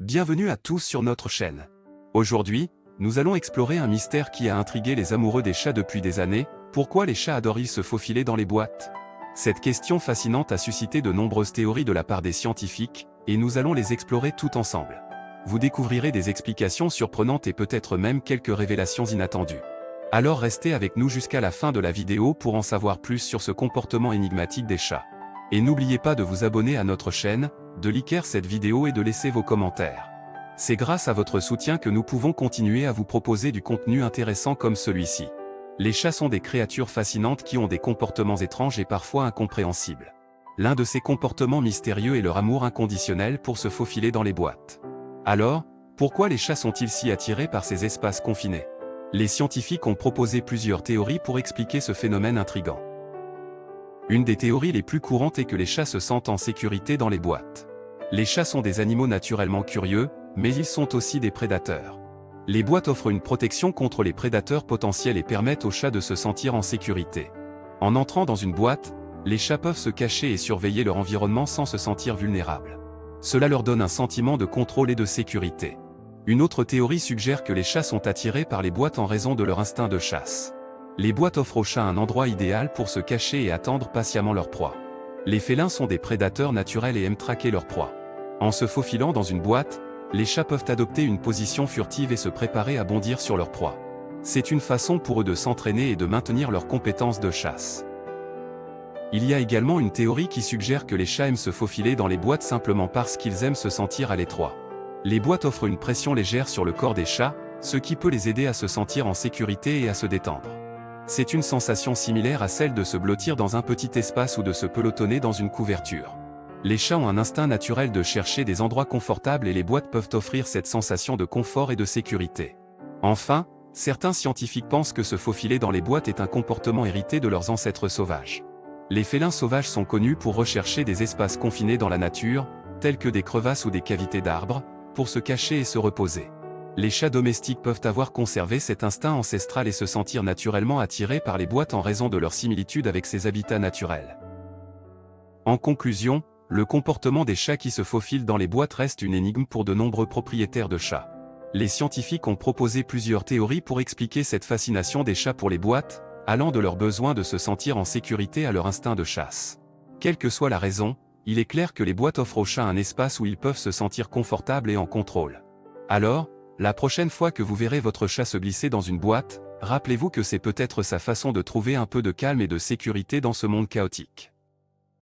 Bienvenue à tous sur notre chaîne. Aujourd'hui, nous allons explorer un mystère qui a intrigué les amoureux des chats depuis des années. Pourquoi les chats adorent-ils se faufiler dans les boîtes? Cette question fascinante a suscité de nombreuses théories de la part des scientifiques, et nous allons les explorer tout ensemble. Vous découvrirez des explications surprenantes et peut-être même quelques révélations inattendues. Alors restez avec nous jusqu'à la fin de la vidéo pour en savoir plus sur ce comportement énigmatique des chats. Et n'oubliez pas de vous abonner à notre chaîne, de liker cette vidéo et de laisser vos commentaires. C'est grâce à votre soutien que nous pouvons continuer à vous proposer du contenu intéressant comme celui-ci. Les chats sont des créatures fascinantes qui ont des comportements étranges et parfois incompréhensibles. L'un de ces comportements mystérieux est leur amour inconditionnel pour se faufiler dans les boîtes. Alors, pourquoi les chats sont-ils si attirés par ces espaces confinés? Les scientifiques ont proposé plusieurs théories pour expliquer ce phénomène intrigant. Une des théories les plus courantes est que les chats se sentent en sécurité dans les boîtes. Les chats sont des animaux naturellement curieux, mais ils sont aussi des prédateurs. Les boîtes offrent une protection contre les prédateurs potentiels et permettent aux chats de se sentir en sécurité. En entrant dans une boîte, les chats peuvent se cacher et surveiller leur environnement sans se sentir vulnérables. Cela leur donne un sentiment de contrôle et de sécurité. Une autre théorie suggère que les chats sont attirés par les boîtes en raison de leur instinct de chasse. Les boîtes offrent aux chats un endroit idéal pour se cacher et attendre patiemment leur proie. Les félins sont des prédateurs naturels et aiment traquer leur proie. En se faufilant dans une boîte, les chats peuvent adopter une position furtive et se préparer à bondir sur leur proie. C'est une façon pour eux de s'entraîner et de maintenir leurs compétences de chasse. Il y a également une théorie qui suggère que les chats aiment se faufiler dans les boîtes simplement parce qu'ils aiment se sentir à l'étroit. Les boîtes offrent une pression légère sur le corps des chats, ce qui peut les aider à se sentir en sécurité et à se détendre. C'est une sensation similaire à celle de se blottir dans un petit espace ou de se pelotonner dans une couverture. Les chats ont un instinct naturel de chercher des endroits confortables et les boîtes peuvent offrir cette sensation de confort et de sécurité. Enfin, certains scientifiques pensent que se faufiler dans les boîtes est un comportement hérité de leurs ancêtres sauvages. Les félins sauvages sont connus pour rechercher des espaces confinés dans la nature, tels que des crevasses ou des cavités d'arbres, pour se cacher et se reposer. Les chats domestiques peuvent avoir conservé cet instinct ancestral et se sentir naturellement attirés par les boîtes en raison de leur similitude avec ces habitats naturels. En conclusion, le comportement des chats qui se faufilent dans les boîtes reste une énigme pour de nombreux propriétaires de chats. Les scientifiques ont proposé plusieurs théories pour expliquer cette fascination des chats pour les boîtes, allant de leur besoin de se sentir en sécurité à leur instinct de chasse. Quelle que soit la raison, il est clair que les boîtes offrent aux chats un espace où ils peuvent se sentir confortables et en contrôle. Alors, la prochaine fois que vous verrez votre chat se glisser dans une boîte, rappelez-vous que c'est peut-être sa façon de trouver un peu de calme et de sécurité dans ce monde chaotique.